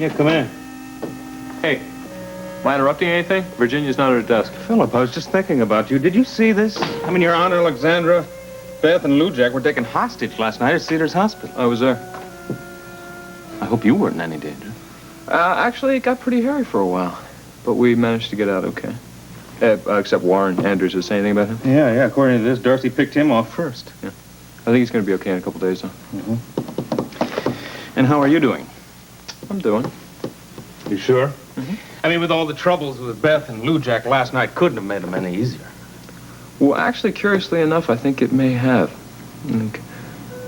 Yeah, come in. Hey, am I interrupting anything? Virginia's not at her desk. Philip, I was just thinking about you. Did you see this? I mean, your Aunt Alexandra, Beth, and Lou Jack were taken hostage last night at Cedars Hospital. I was there. I hope you weren't in any danger. Actually, it got pretty hairy for a while. But we managed to get out okay. Except Warren Andrews. Did say anything about him? Yeah. According to this, Darcy picked him off first. Yeah. I think he's going to be okay in a couple days, though. And how are you doing? I'm doing. You sure? I mean, with all the troubles with Beth and Lou Jack last night, couldn't have made them any easier. Well, actually, curiously enough, I think it may have.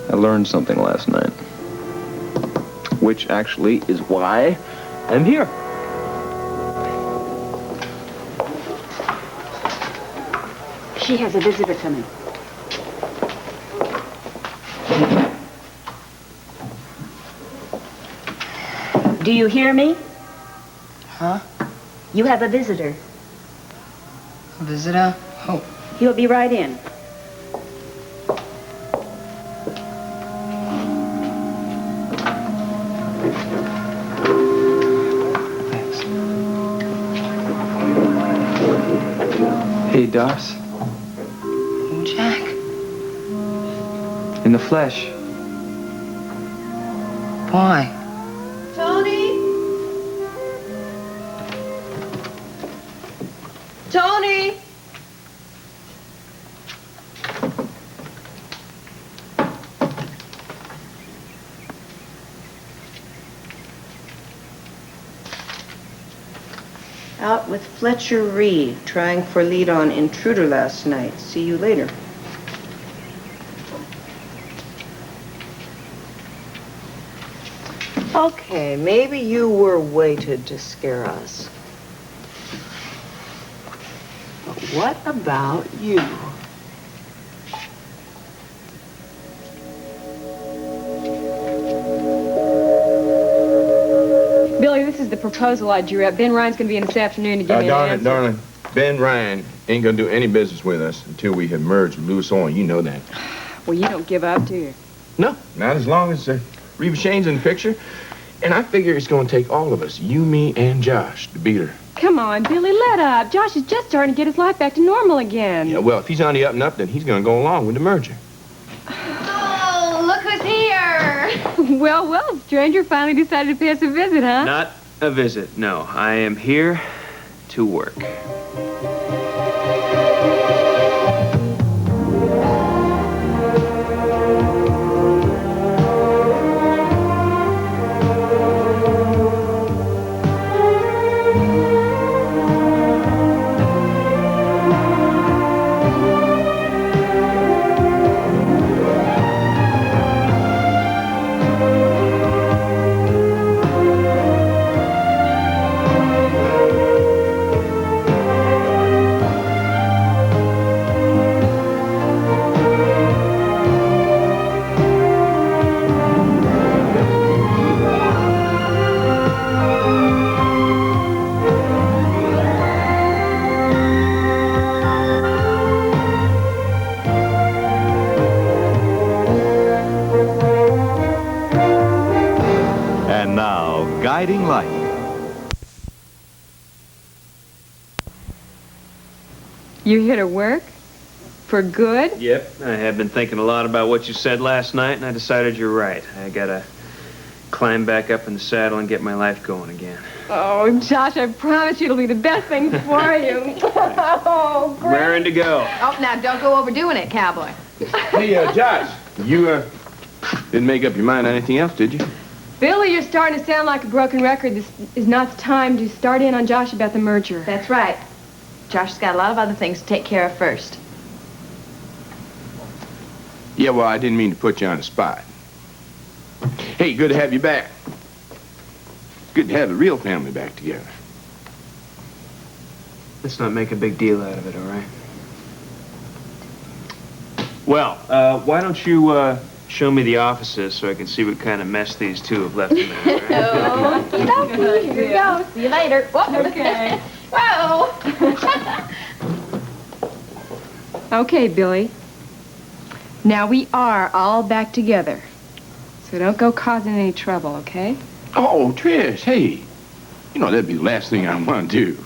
I learned something last night. Which actually is why I'm here. She has a visitor coming. Do you hear me? Huh? You have a visitor. A visitor? Oh. He'll be right in. Thanks. Hey, Doss. Oh, Jack. In the flesh. Why? Tony? Tony? Out with Fletcher Reed, trying for lead on Intruder last night. See you later. Okay, maybe you were weighted to scare us. But what about you? Billy, this is the proposal I drew up. Ben Ryan's going to be in this afternoon to give me an answer. Darling, Ben Ryan ain't gonna do any business with us until we have merged with Louis Owen. You know that. Well, you don't give up, do you? No, not as long as Reva Shane's in the picture. And I figure it's gonna take all of us, you, me, and Josh, to beat her. Come on, Billy, let up. Josh is just starting to get his life back to normal again. Yeah, well, if he's on the up and up, then he's gonna go along with the merger. Oh, look who's here! Well, stranger finally decided to pay us a visit, huh? Not a visit, no. I am here to work. And now, Guiding Light. You're here to work? For good? Yep, I have been thinking a lot about what you said last night, and I decided you're right. I gotta climb back up in the saddle and get my life going again. Oh, Josh, I promise you it'll be the best thing for you. Oh, great. Raring to go. Oh, now don't go overdoing it, cowboy. Hey, Josh, you, didn't make up your mind on anything else, did you? Billy, you're starting to sound like a broken record. This is not the time to start in on Josh about the merger. That's right. Josh has got a lot of other things to take care of first. Yeah, well, I didn't mean to put you on the spot. Hey, good to have you back. Good to have the real family back together. Let's not make a big deal out of it, all right? Well, why don't you, show me the offices so I can see what kind of mess these two have left in there, all right? Oh, here you go. See you later. Whoa. Okay. Whoa. Okay, Billy. Now we are all back together. So don't go causing any trouble, okay? Oh, Trish, hey. You know, that'd be the last thing I want to do.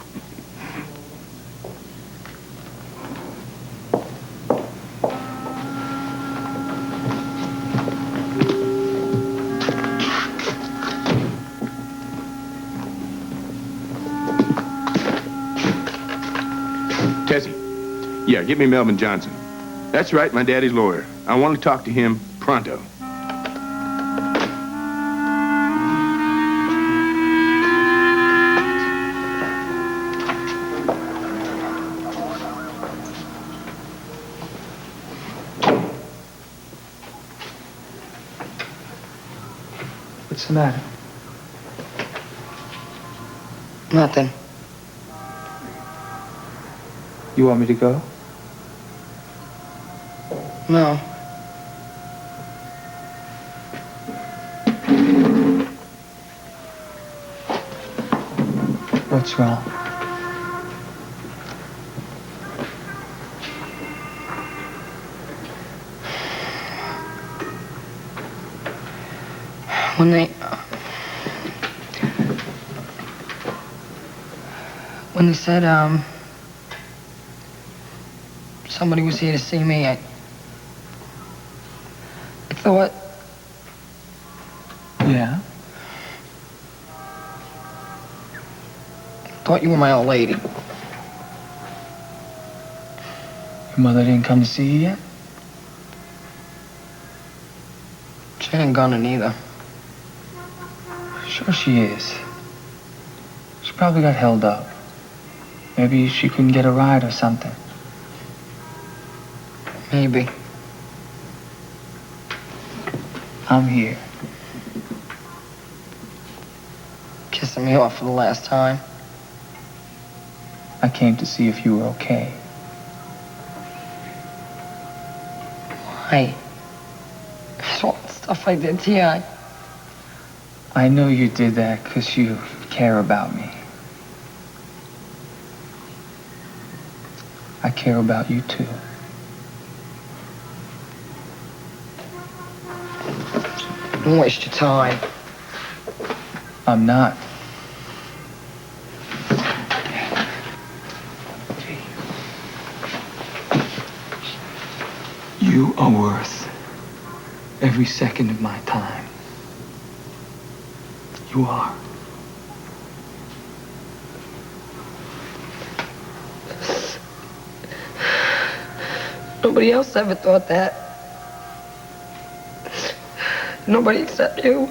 Tessie. Yeah, get me Melvin Johnson. That's right, my daddy's lawyer. I want to talk to him pronto. What's the matter? Nothing. You want me to go? No. What's wrong? When they said, somebody was here to see me, I thought... Yeah? Thought you were my old lady. Your mother didn't come to see you yet? She ain't gonna neither. Sure she is. She probably got held up. Maybe she couldn't get a ride or something. Maybe. I'm here. Kissing me off for the last time. I came to see if you were okay. Why? All the stuff I did to you, I know you did that because you care about me. I care about you too. Don't waste your time. I'm not. You are worth every second of my time. You are. Nobody else ever thought that. Nobody except you.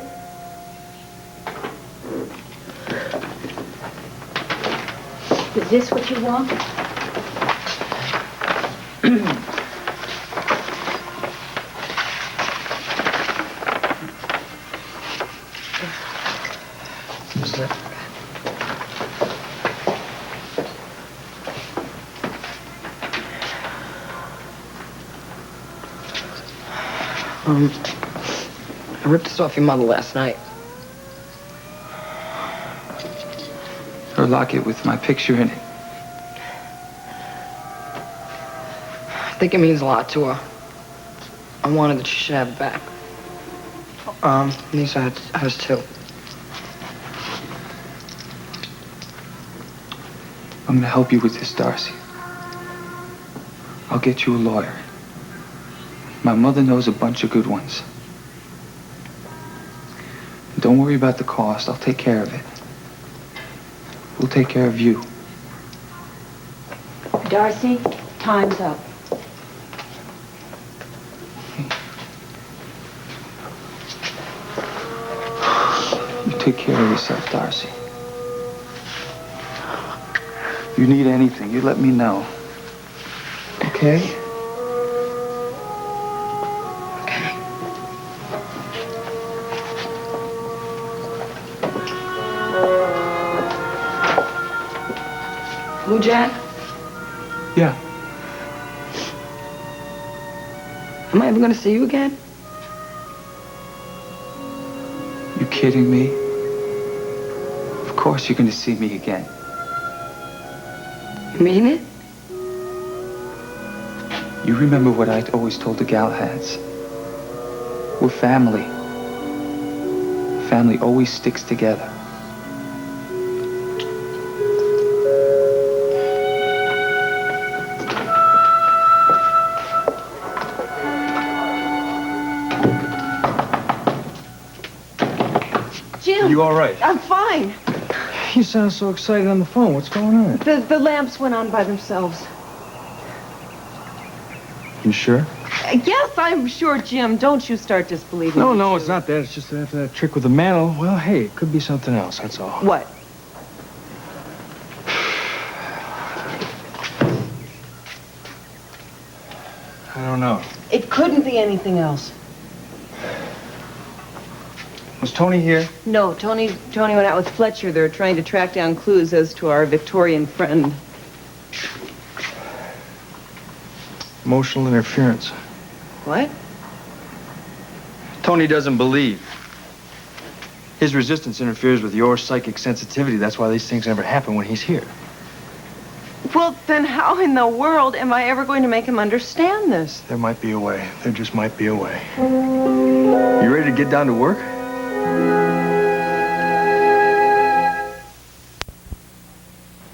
Is this what you want? I ripped this off your mother last night. Her locket with my picture in it. I think it means a lot to her. I wanted that she should have it back. These are hers too. I'm gonna help you with this, Darcy. I'll get you a lawyer. My mother knows a bunch of good ones. Don't worry about the cost. I'll take care of it. We'll take care of you. Darcy, time's up. You take care of yourself, Darcy. If you need anything, you let me know. Okay? Blue Jack, Yeah. am I ever gonna see you again? You kidding me? Of course you're gonna see me again. You mean it? You remember what I always told the Galahads? We're family. family always sticks together. Jim, You all right? I'm fine. You sound so excited on the phone. What's going on? The lamps went on by themselves. You sure? Yes, I'm sure, Jim. Don't you start disbelieving me. No, it's not that. It's just after that trick with the mantle. Well, hey, it could be something else, that's all. What? I don't know. It couldn't be anything else. Was Tony here? No, Tony went out with Fletcher. They're trying to track down clues as to our Victorian friend. Emotional interference. What? Tony doesn't believe. His resistance interferes with your psychic sensitivity. That's why these things never happen when he's here. Well, then how in the world am I ever going to make him understand this? There might be a way. There just might be a way. You ready to get down to work?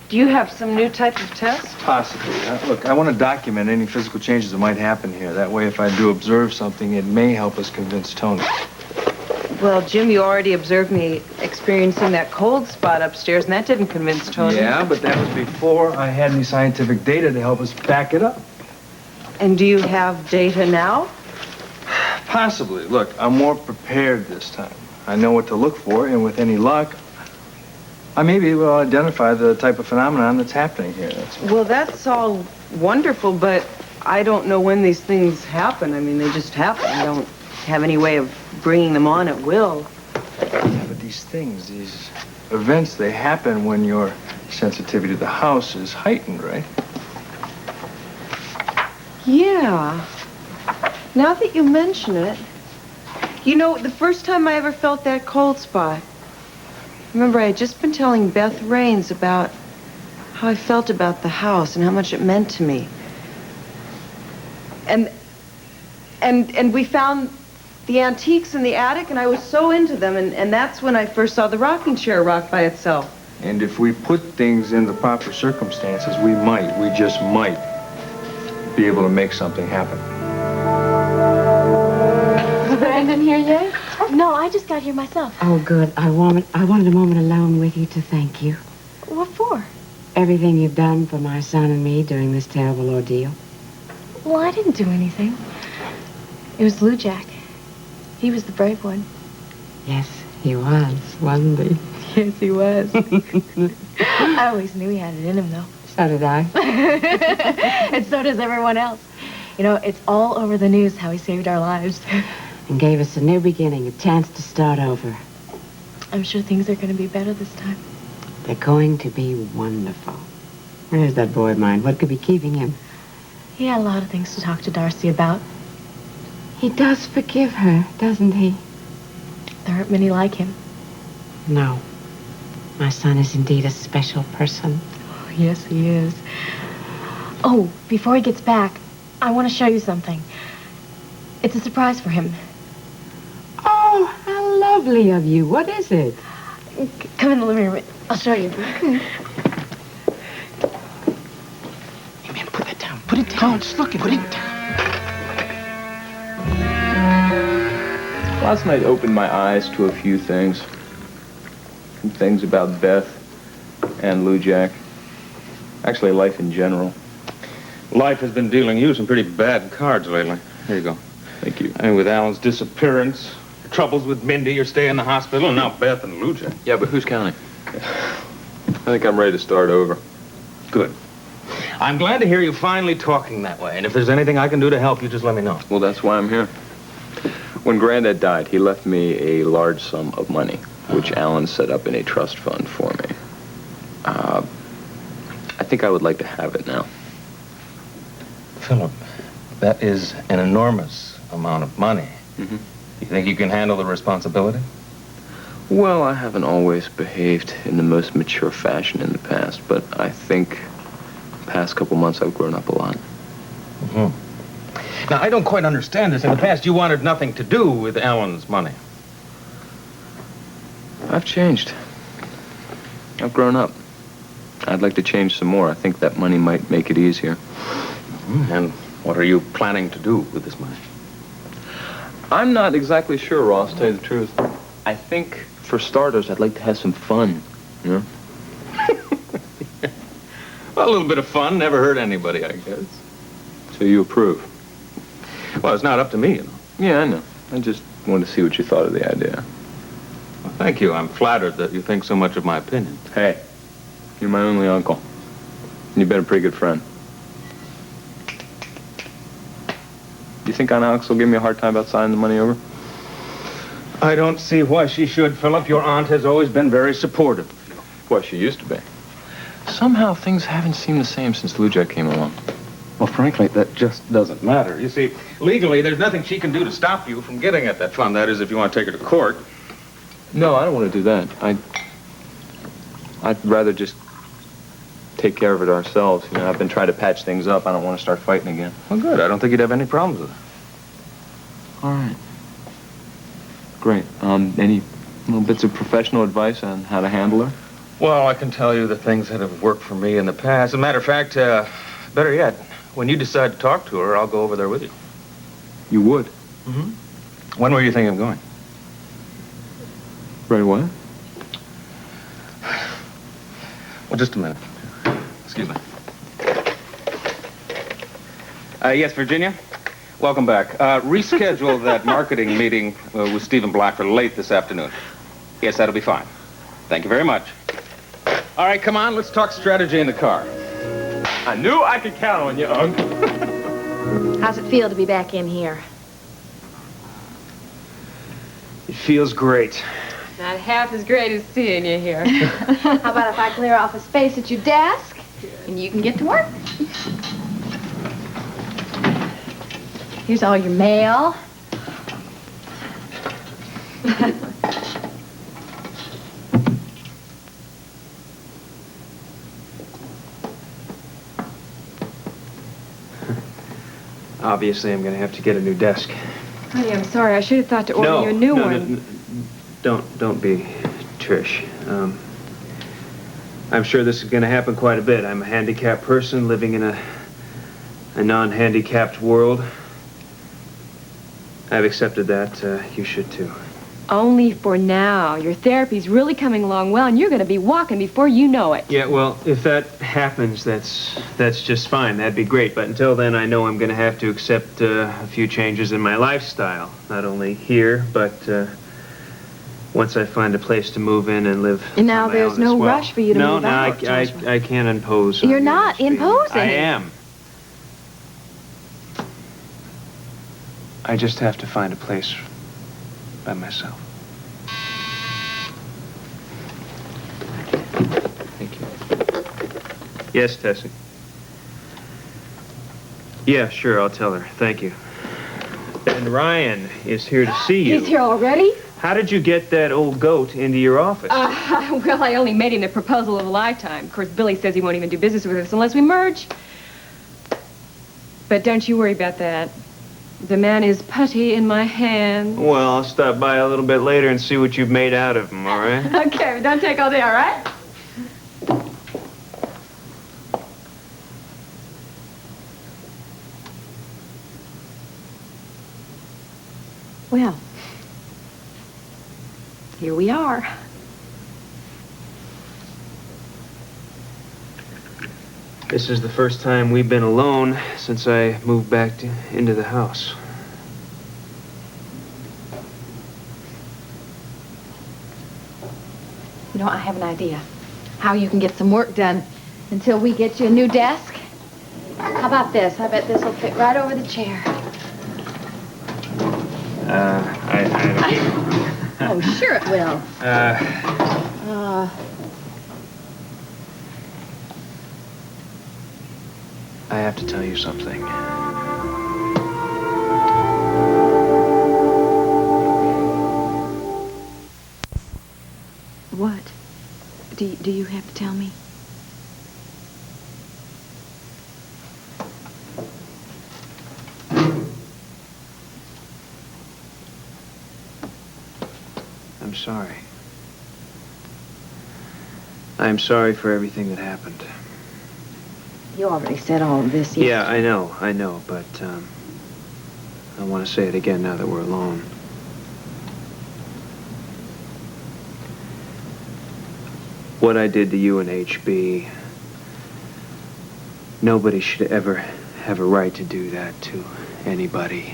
Do you have some new type of test? Possibly. Look, I want to document any physical changes that might happen here. That way, if I do observe something, it may help us convince Tony. Well, Jim, you already observed me experiencing that cold spot upstairs, and that didn't convince Tony. Yeah, but that was before I had any scientific data to help us back it up. And do you have data now? Possibly. Look, I'm more prepared this time. I know what to look for, and with any luck, I maybe will identify the type of phenomenon that's happening here. Well, that's all wonderful, but I don't know when these things happen. I mean, they just happen. I don't have any way of bringing them on at will. Yeah, but these things, these events, they happen when your sensitivity to the house is heightened, right? Yeah. Now that you mention it, you know, the first time I ever felt that cold spot, remember, I had just been telling Beth Raines about how I felt about the house and how much it meant to me. And we found the antiques in the attic, and I was so into them, and that's when I first saw the rocking chair rock by itself. And if we put things in the proper circumstances, we just might be able to make something happen. Is Brandon here yet? No, I just got here myself. Oh, good. I wanted a moment alone with you to thank you. What for? Everything you've done for my son and me during this terrible ordeal. Well, I didn't do anything. It was Lou Jack. He was the brave one. Yes, he was, wasn't he? Yes, he was. I always knew he had it in him, though. So did I. And so does everyone else. You know, it's all over the news how he saved our lives. And gave us a new beginning, a chance to start over. I'm sure things are going to be better this time. They're going to be wonderful. Where's that boy of mine? What could be keeping him? He had a lot of things to talk to Darcy about. He does forgive her, doesn't he? There aren't many like him. No. My son is indeed a special person. Oh, yes, he is. Oh, before he gets back, I want to show you something. It's a surprise for him. Oh, how lovely of you. What is it? Come in the living room. I'll show you. Hey, man, put that down. Put it down. Just look at it. Put it down. Last night opened my eyes to a few things. Some things about Beth and Lou Jack. Actually, life in general. Life has been dealing you some pretty bad cards lately. Here you go. Thank you. I mean, with Alan's disappearance, troubles with Mindy, your stay in the hospital, and now Beth and Lou Jack. Yeah, but who's counting? I think I'm ready to start over. Good. I'm glad to hear you finally talking that way, and if there's anything I can do to help you, just let me know. Well, that's why I'm here. When Granddad died, he left me a large sum of money, which Alan set up in a trust fund for me. I think I would like to have it now. Philip, that is an enormous amount of money. Mm-hmm. You think you can handle the responsibility? Well, I haven't always behaved in the most mature fashion in the past, but I think the past couple months I've grown up a lot. Mm-hmm. Now, I don't quite understand this. In the past, you wanted nothing to do with Alan's money. I've changed. I've grown up. I'd like to change some more. I think that money might make it easier. And what are you planning to do with this money? I'm not exactly sure, Ross, to tell you the truth. I think, for starters, I'd like to have some fun, you know? Well, a little bit of fun never hurt anybody, I guess. So you approve? Well, it's not up to me, you know. Yeah, I know. I just wanted to see what you thought of the idea. Well, thank you. I'm flattered that you think so much of my opinion. Hey, you're my only uncle. And you've been a pretty good friend. You think Aunt Alex will give me a hard time about signing the money over? I don't see why she should, Philip. Your aunt has always been very supportive. Well, she used to be. Somehow things haven't seemed the same since Lou Jack came along. Well, frankly, that just doesn't matter. You see, legally, there's nothing she can do to stop you from getting at that fund. That is, if you want to take her to court. No, I don't want to do that. I'd rather just take care of it ourselves. You know, I've been trying to patch things up. I don't want to start fighting again. Well, good. I don't think you'd have any problems with it. All right. Great. Any little bits of professional advice on how to handle her? Well, I can tell you the things that have worked for me in the past. As a matter of fact, better yet, when you decide to talk to her, I'll go over there with you. You would? Mm-hmm. When were you thinking of going? Right away? Well, just a minute. Excuse me. Yes, Virginia? Welcome back. Reschedule that marketing meeting with Stephen Black for late this afternoon. Yes, that'll be fine. Thank you very much. All right, come on, let's talk strategy in the car. I knew I could count on you, Unc. How's it feel to be back in here? It feels great. Not half as great as seeing you here. How about if I clear off a space at your desk and you can get to work? Here's all your mail. Obviously, I'm going to have to get a new desk. Honey, I'm sorry. I should have thought to order you a new one. Don't be, Trish. I'm sure this is going to happen quite a bit. I'm a handicapped person living in a non-handicapped world. I've accepted that. You should too. Only for now. Your therapy's really coming along well, and you're going to be walking before you know it. Yeah, well, if that happens, that's just fine. That'd be great. But until then, I know I'm going to have to accept a few changes in my lifestyle. Not only here, but once I find a place to move in and live. And now on my there's own no as well. rush for you to move out, I can't impose. on You're you, not Steve. imposing. I am. I just have to find a place by myself. Thank you. Yes, Tessie. Yeah, sure, I'll tell her. Thank you. And Ryan is here to see you. He's here already? How did you get that old goat into your office? Well, I only made him the proposal of a lifetime. Of course, Billy says he won't even do business with us unless we merge. But don't you worry about that. The man is putty in my hand. Well, I'll stop by a little bit later and see what you've made out of him, all right? Okay, but don't take all day, all right? Well, here we are. This is the first time we've been alone since I moved back into the house. You know, I have an idea. How you can get some work done until we get you a new desk. How about this? I bet this will fit right over the chair. I don't... Oh, sure it will. I have to tell you something. What? Do you have to tell me? I'm sorry. I'm sorry for everything that happened. You already said all of this. Yeah, I know, but I want to say it again now that we're alone. What I did to you and HB, nobody should ever have a right to do that to anybody.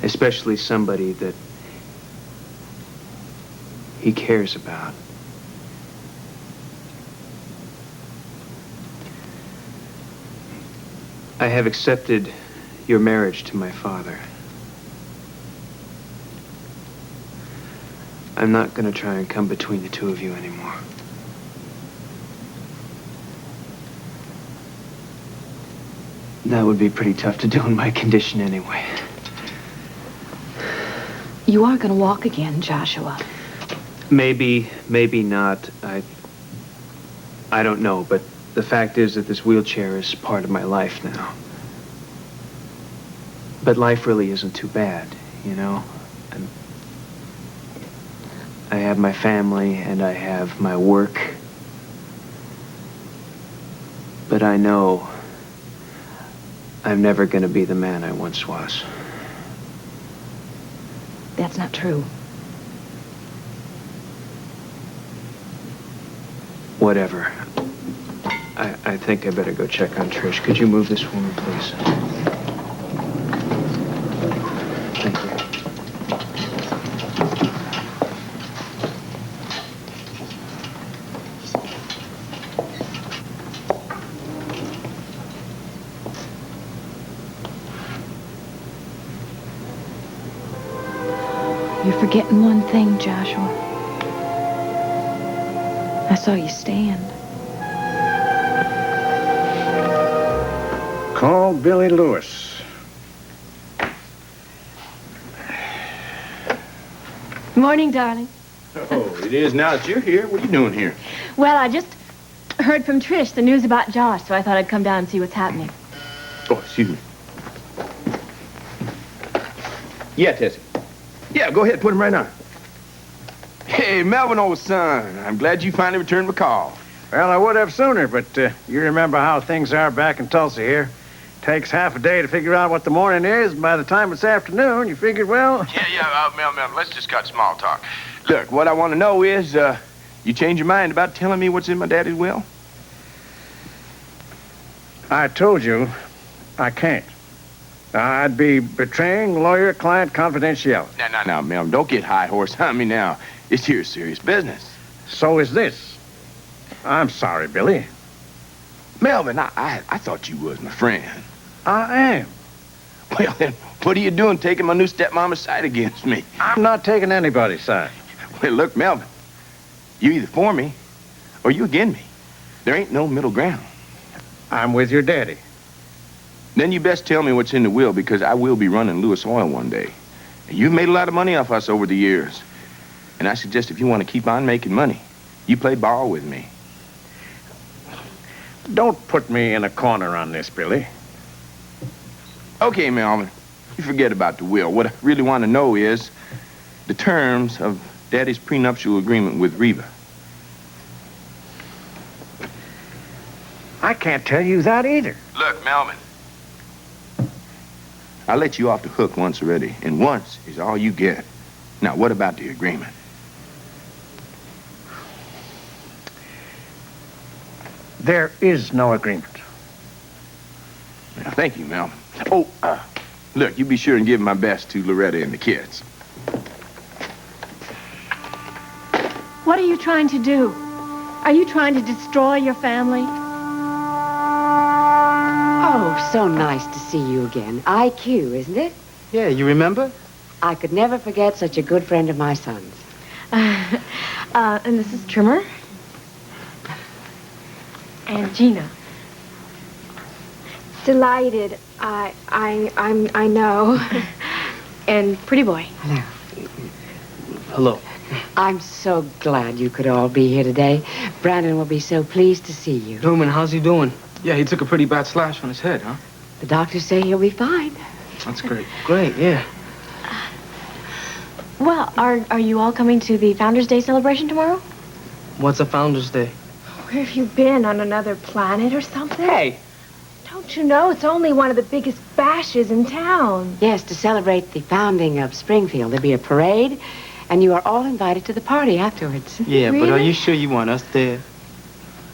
Especially somebody that he cares about. I have accepted your marriage to my father. I'm not going to try and come between the two of you anymore. That would be pretty tough to do in my condition anyway. You are going to walk again, Joshua. Maybe not. I don't know, but the fact is that this wheelchair is part of my life now. But life really isn't too bad, you know? I have my family and I have my work. But I know I'm never going to be the man I once was. That's not true. Whatever. I think I better go check on Trish. Could you move this for me, please? Thank you. You're forgetting one thing, Joshua. I saw you stand. Call Billy Lewis. Morning, darling. Oh, it is now that you're here. What are you doing here? Well, I just heard from Trish the news about Josh, so I thought I'd come down and see what's happening. Oh, excuse me. Yeah, Tessie. Yeah, go ahead, put him right on. Hey, Melvin, old son. I'm glad you finally returned my call. Well, I would have sooner, but you remember how things are back in Tulsa here. Takes half a day to figure out what the morning is, and by the time it's afternoon, you figured, well... Yeah, Melvin, let's just cut small talk. Look, what I want to know is, you change your mind about telling me what's in my daddy's will? I told you I can't. I'd be betraying lawyer-client confidentiality. Now, Melvin, don't get high horse on me now. It's here serious business. So is this. I'm sorry, Billy. Melvin, I thought you was my friend. I am. Well, then, what are you doing taking my new stepmama's side against me? I'm not taking anybody's side. Well, look, Melvin, you either for me or you against me. There ain't no middle ground. I'm with your daddy. Then you best tell me what's in the will, because I will be running Lewis Oil one day. And you've made a lot of money off us over the years. And I suggest if you want to keep on making money, you play ball with me. Don't put me in a corner on this, Billy. Okay, Melvin, you forget about the will. What I really want to know is the terms of Daddy's prenuptial agreement with Reva. I can't tell you that either. Look, Melvin, I let you off the hook once already, and once is all you get. Now, what about the agreement? There is no agreement. Now, thank you, Melvin. Oh, look, you be sure and give my best to Loretta and the kids. What are you trying to do? Are you trying to destroy your family? Oh, so nice to see you again. IQ, isn't it? Yeah, you remember? I could never forget such a good friend of my son's. And this is Trimmer. And Gina. Delighted. I know. And Pretty Boy. Hello. Hello. I'm so glad you could all be here today. Brandon will be so pleased to see you. Newman, how's he doing? Yeah, he took a pretty bad slash on his head, huh? The doctors say he'll be fine. That's great. Great, yeah. Well, are you all coming to the Founders Day celebration tomorrow? What's a Founder's Day? Where have you been? On another planet or something? Hey! Don't you know it's only one of the biggest bashes in town? Yes, to celebrate the founding of Springfield. There'll be a parade, and you are all invited to the party afterwards. Yeah, but are Really? you sure you want us there?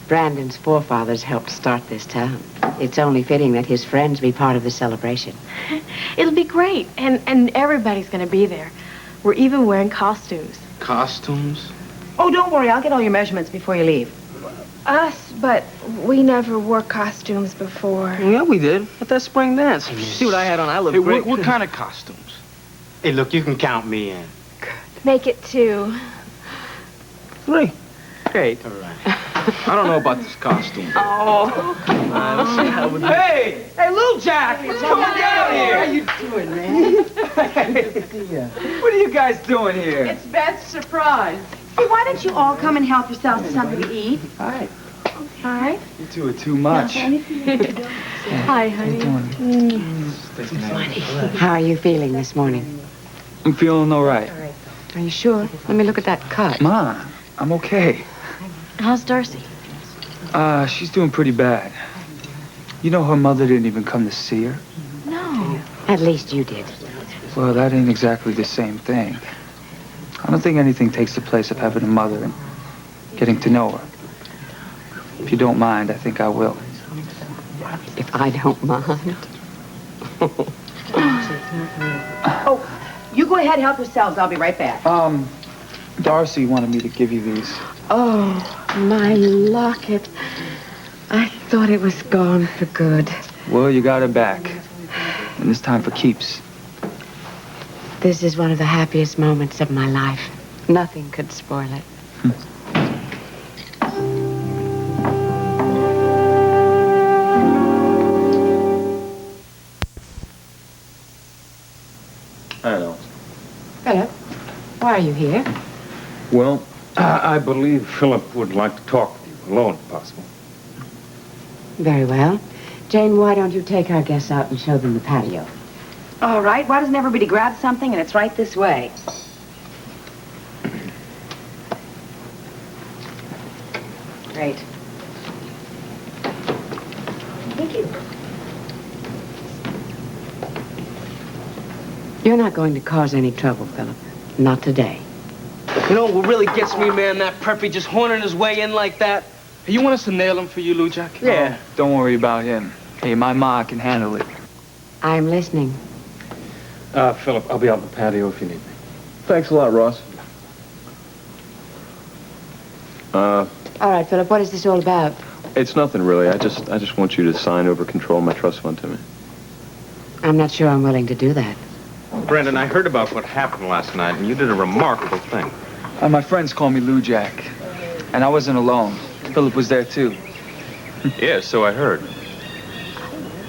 Brandon's forefathers helped start this town. It's only fitting that his friends be part of the celebration. It'll be great, and everybody's gonna be there. We're even wearing costumes. Costumes? Oh, don't worry. I'll get all your measurements before you leave. Us, but we never wore costumes before. Yeah, we did. At that spring dance. See what I had on? I look Hey, great. what kind of costumes? Hey, look, you can count me in. Make it 2. 3. Great. All right. I don't know about this costume. Oh. Hey! Hey, Lil Jack! What's coming down here? How you doing, man? What are you guys doing here? It's Beth's surprise. Hey, why don't you all come and help yourselves to something to eat? Hi. Hi. You two are too much. Hi, honey. How are you feeling this morning? I'm feeling all right. Are you sure? Let me look at that cut. Ma, I'm okay. How's Darcy? She's doing pretty bad. You know her mother didn't even come to see her? No. At least you did. Well, that ain't exactly the same thing. I don't think anything takes the place of having a mother and getting to know her. If you don't mind, I think I will. If I don't mind. Oh, you go ahead and help yourselves. I'll be right back. Darcy wanted me to give you these. Oh, my locket. I thought it was gone for good. Well, you got it back. And it's time for keeps. This is one of the happiest moments of my life. Nothing could spoil it. Hello. Philip, why are you here? Well, I believe Philip would like to talk with you alone, if possible. Very well. Jane, why don't you take our guests out and show them the patio? All right. Why doesn't everybody grab something and it's right this way? Great. Thank you. You're not going to cause any trouble, Philip. Not today. You know what really gets me, man? That preppy just horning his way in like that. Hey, you want us to nail him for you, Lou Jack? Yeah. Don't worry about him. Hey, my ma can handle it. I'm listening. Philip, I'll be out in the patio if you need me. Thanks a lot, Ross. All right, Philip, what is this all about? It's nothing really. I just want you to sign over control my trust fund to me. I'm not sure I'm willing to do that. Brendan, I heard about what happened last night, and you did a remarkable thing. My friends call me Lou Jack. And I wasn't alone. Philip was there too. Yes, so I heard.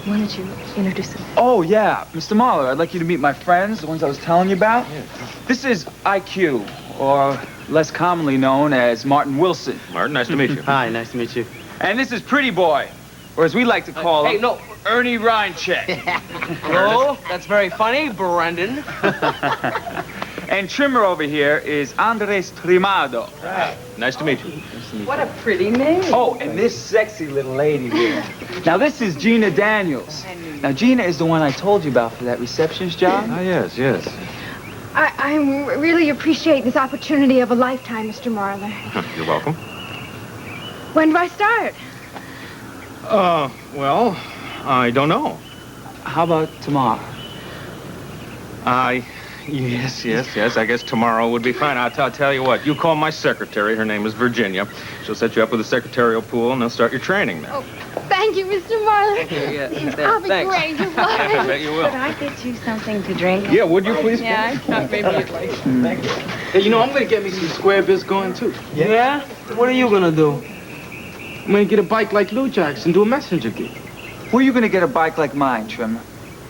Why don't you introduce him? Oh, yeah. Mr. Mahler, I'd like you to meet my friends, the ones I was telling you about. Yeah. This is IQ, or less commonly known as Martin Wilson. Martin, nice to meet you. Hi, nice to meet you. And this is Pretty Boy, or as we like to call him, no. Ernie Reincheck. Hello, that's very funny, Brendan. And Trimmer over here is Andres Trimado. Right. Nice to meet you. What a pretty name. Oh, and this sexy little lady here. Now, this is Gina Daniels. Now, Gina is the one I told you about for that receptionist job. Oh, yes, yes. I really appreciate this opportunity of a lifetime, Mr. Marler. You're welcome. When do I start? Well, I don't know. How about tomorrow? Yes. I guess tomorrow would be fine. I'll tell you what. You call my secretary. Her name is Virginia. She'll set you up with a secretarial pool, and they'll start your training there. Oh, thank you, Mr. Marler. I'll be thanks. great. Goodbye. I bet you will. Could I get you something to drink? Yeah, would you please? Yeah, I thought maybe you'd like. Thank you. Hey, you know, I'm gonna get me some square bits going, too. Yeah? What are you gonna do? I'm gonna get a bike like Lou Jack's and do a messenger gig. Where are you going to get a bike like mine, Trimmer?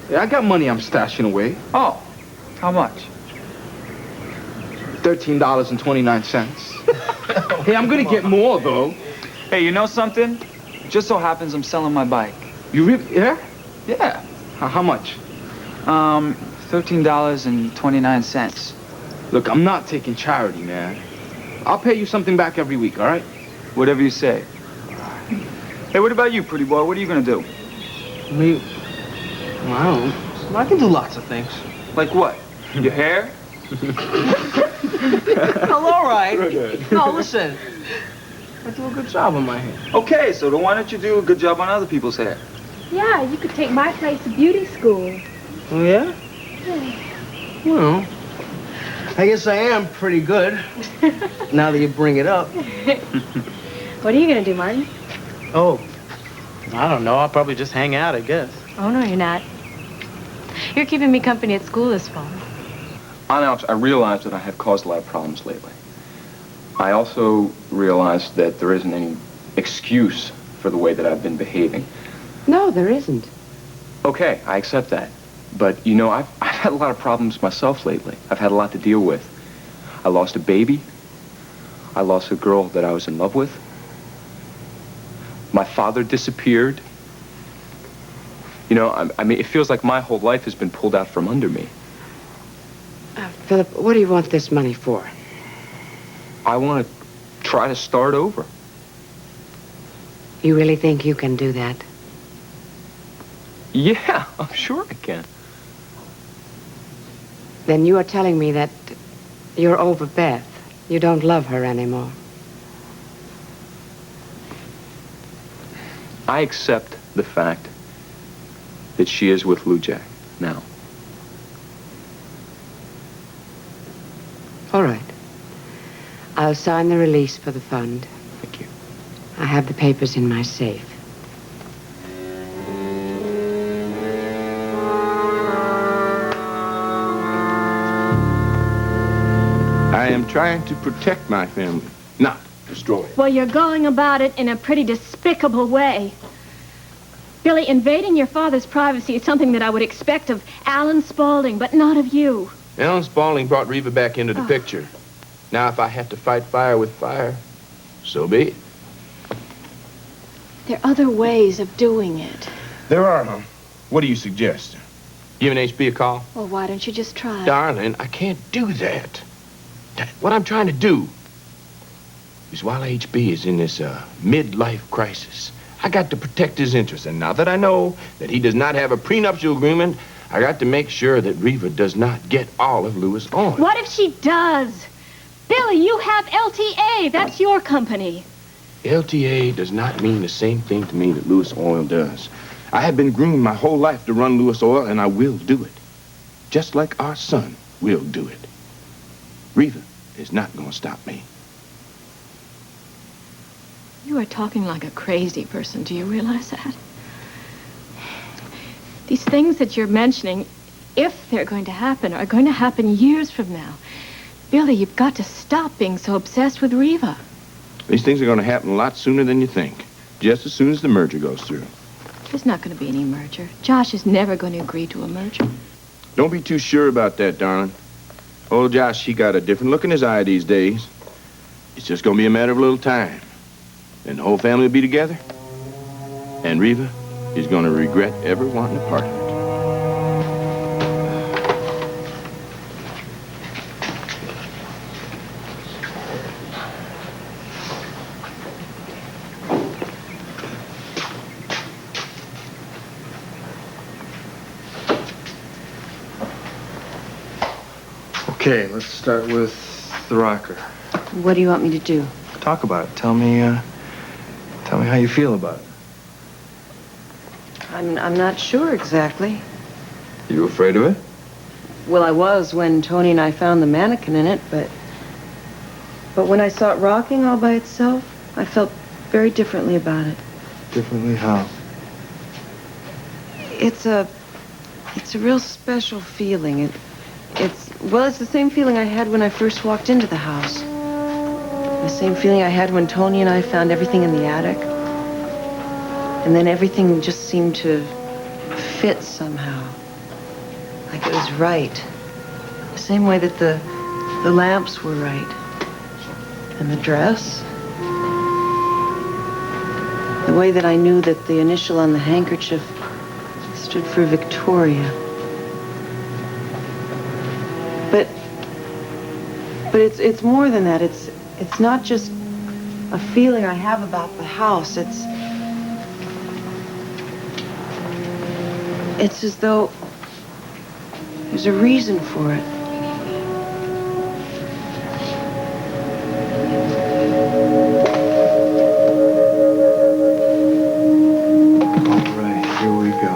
Yeah, I got money I'm stashing away. Oh, how much? $13.29. Hey, I'm gonna get more, though. Hey, you know something? It just so happens I'm selling my bike. You really? Yeah? Yeah. How much? $13.29. Look, I'm not taking charity, man. I'll pay you something back every week, all right? Whatever you say. Hey, what about you, pretty boy? What are you gonna do? Me? Well, I don't know. I can do lots of things. Like what? Your hair? Well, all right. No, listen. I do a good job on my hair. Okay, so then why don't you do a good job on other people's hair? Yeah, you could take my place to beauty school. Oh, yeah? Well, I guess I am pretty good. Now that you bring it up. What are you gonna do, Martin? Oh, I don't know. I'll probably just hang out, I guess. Oh, no, you're not. You're keeping me company at school this fall. Alex, I realized that I had caused a lot of problems lately. I also realized that there isn't any excuse for the way that I've been behaving. No, there isn't. Okay, I accept that. But, you know, I've had a lot of problems myself lately. I've had a lot to deal with. I lost a baby. I lost a girl that I was in love with. My father disappeared. You know, I mean, it feels like my whole life has been pulled out from under me. Philip, what do you want this money for? I want to try to start over. You really think you can do that? Yeah, I'm sure I can. Then you are telling me that you're over Beth. You don't love her anymore. I accept the fact that she is with Lou Jack now. All right. I'll sign the release for the fund. Thank you. I have the papers in my safe. I am trying to protect my family, not destroy it. Well, you're going about it in a pretty despicable way. Billy, invading your father's privacy is something that I would expect of Alan Spaulding, but not of you. Alan Spaulding brought Reva back into the picture. Now, if I have to fight fire with fire, so be it. There are other ways of doing it. There are, huh? What do you suggest? Giving HB a call? Well, why don't you just try? Darling, I can't do that. What I'm trying to do is while HB is in this midlife crisis, I got to protect his interests. And now that I know that he does not have a prenuptial agreement, I got to make sure that Reva does not get all of Lewis Oil. What if she does? Billy, you have LTA. That's your company. LTA does not mean the same thing to me that Lewis Oil does. I have been groomed my whole life to run Lewis Oil, and I will do it. Just like our son will do it. Reva is not going to stop me. You are talking like a crazy person. Do you realize that? These things that you're mentioning, if they're going to happen, are going to happen years from now. Billy, you've got to stop being so obsessed with Reva. These things are going to happen a lot sooner than you think. Just as soon as the merger goes through. There's not going to be any merger. Josh is never going to agree to a merger. Don't be too sure about that, darling. Old Josh, he got a different look in his eye these days. It's just going to be a matter of a little time. And the whole family will be together. And Reva is going to regret ever wanting a part of it. Okay, let's start with the rocker. What do you want me to do? Talk about it. Tell me how you feel about it. I'm not sure exactly. You afraid of it? Well, I was when Tony and I found the mannequin in it, but when I saw it rocking all by itself, I felt very differently about it. Differently how? It's a real special feeling. It's the same feeling I had when I first walked into the house. The same feeling I had when Tony and I found everything in the attic. And then everything just seemed to fit somehow. Like it was right. The same way that the lamps were right. And the dress. The way that I knew that the initial on the handkerchief stood for Victoria. But it's more than that. It's not just a feeling I have about the house. It's as though there's a reason for it. All right, here we go.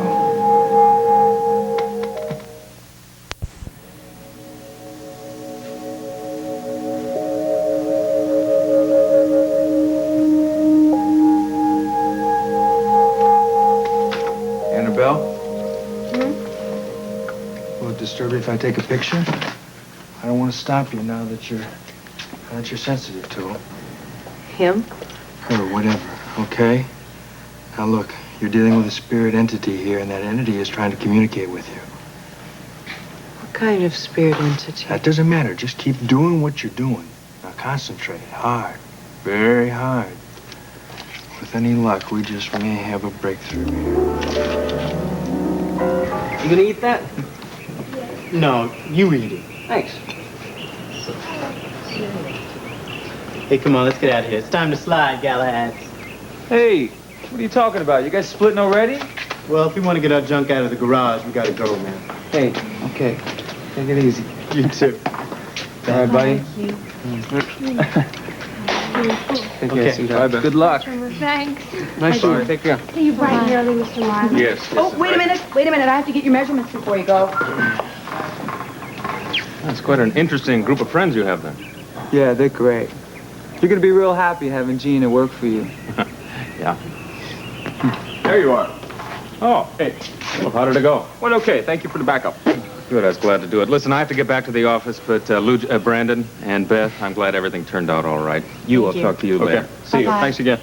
Annabelle? Will it disturb you if I take a picture? I don't want to stop you now that you're sensitive to him. Him? Her, whatever, okay? Now look, you're dealing with a spirit entity here, and that entity is trying to communicate with you. What kind of spirit entity? That doesn't matter. Just keep doing what you're doing. Now concentrate hard, very hard. With any luck, we just may have a breakthrough here. You gonna eat that? No, you eat it. Thanks. Hey, come on, let's get out of here. It's time to slide, Galahad. Hey, what are you talking about? You guys splitting already? Well, if we want to get our junk out of the garage, we gotta go, man. Hey, okay. Take it easy. You too. All right, buddy. Take care, sweetheart. Bye, good luck. Thanks. Nice to meet you. Take care. See you bright and early, Mr. Marlin. Yes. Oh, wait a minute. Wait a minute. I have to get your measurements before you go. That's quite an interesting group of friends you have then. Yeah, they're great. You're gonna be real happy having Gina work for you. Yeah. There you are. Oh, hey. Well, how did it go? Well, okay. Thank you for the backup. Good, I was glad to do it. Listen, I have to get back to the office, but Brandon and Beth, I'm glad everything turned out all right. I'll talk to you later. See you. Bye-bye. Thanks again.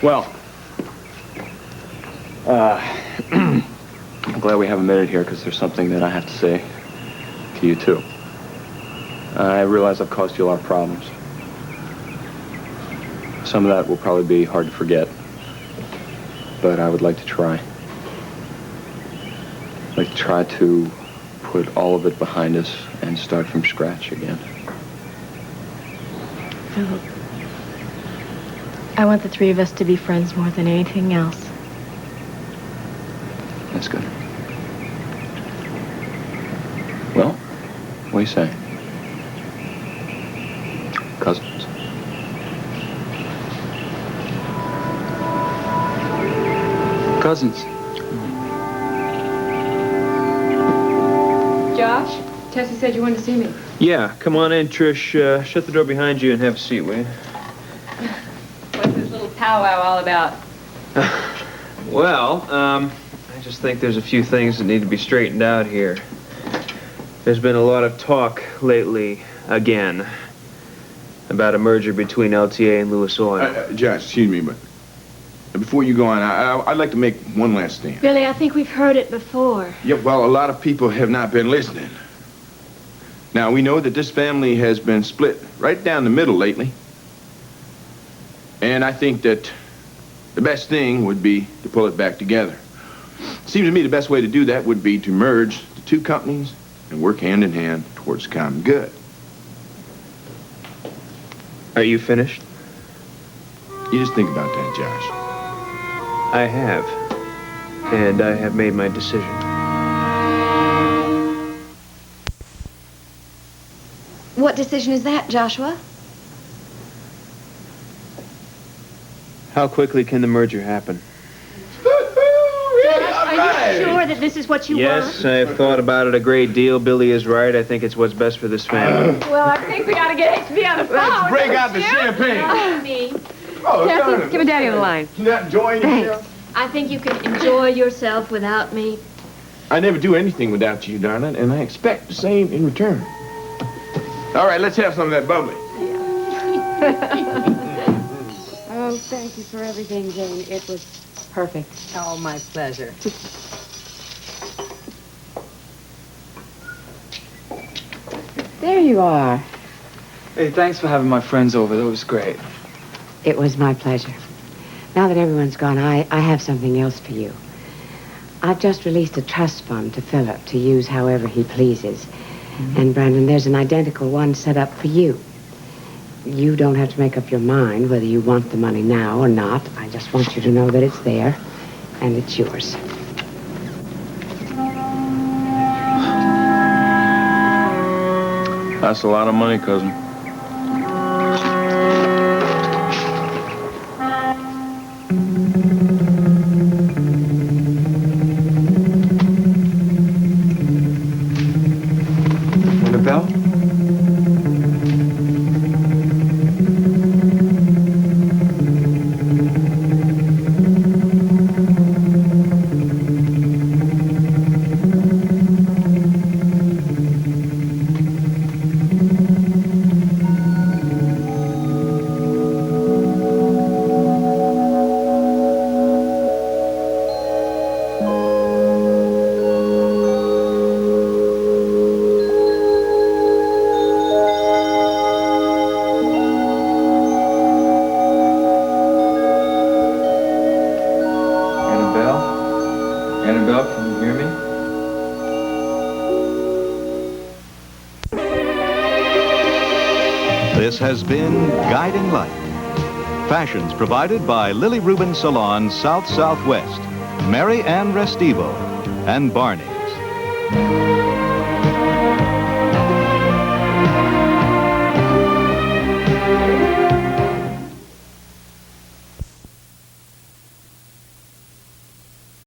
Well, I'm glad we have a minute here because there's something that I have to say to you, too. I realize I've caused you a lot of problems. Some of that will probably be hard to forget, but I would like to try. I'd like to try to put all of it behind us and start from scratch again. Philip, I want the three of us to be friends more than anything else. That's good. Well, what do you say? Cousins. Cousins. Josh, Tessie said you wanted to see me. Yeah, come on in, Trish. Shut the door behind you and have a seat, will you? What's this little powwow all about? Well, I just think there's a few things that need to be straightened out here. There's been a lot of talk lately, again, about a merger between LTA and Lewis Oil. Josh, excuse me, but before you go on, I'd like to make one last stand. Billy, I think we've heard it before. Yeah, well, a lot of people have not been listening. Now, we know that this family has been split right down the middle lately. And I think that the best thing would be to pull it back together. Seems to me the best way to do that would be to merge the two companies and work hand in hand towards the common good. Are you finished? You just think about that, Josh. I have. And I have made my decision. What decision is that, Joshua? How quickly can the merger happen? Are you sure that this is what you Yes, I've thought about it a great deal. Billy is right. I think it's what's best for this family. want? Well, I think we ought to get HB on the phone. Let's break out the champagne. Me. Oh, Tessie, give a daddy on the line. You're not enjoying yourself? I think you can enjoy yourself without me. I never do anything without you, darling, and I expect the same in return. All right, let's have some of that bubbly. Oh, thank you for everything, Jane. It was perfect. Oh, my pleasure. There you are. Hey, thanks for having my friends over. That was great. It was my pleasure. Now that everyone's gone, I have something else for you. I've just released a trust fund to Philip to use however he pleases. And, Brandon, there's an identical one set up for you. you don't have to make up your mind whether you want the money now or not. I just want you to know that it's there, and it's yours. That's a lot of money, cousin. Annabelle? Annabelle, can you hear me? This has been Guiding Light. Fashions provided by Lily Rubin Salon South Southwest, Mary Ann Restivo, and Barney's.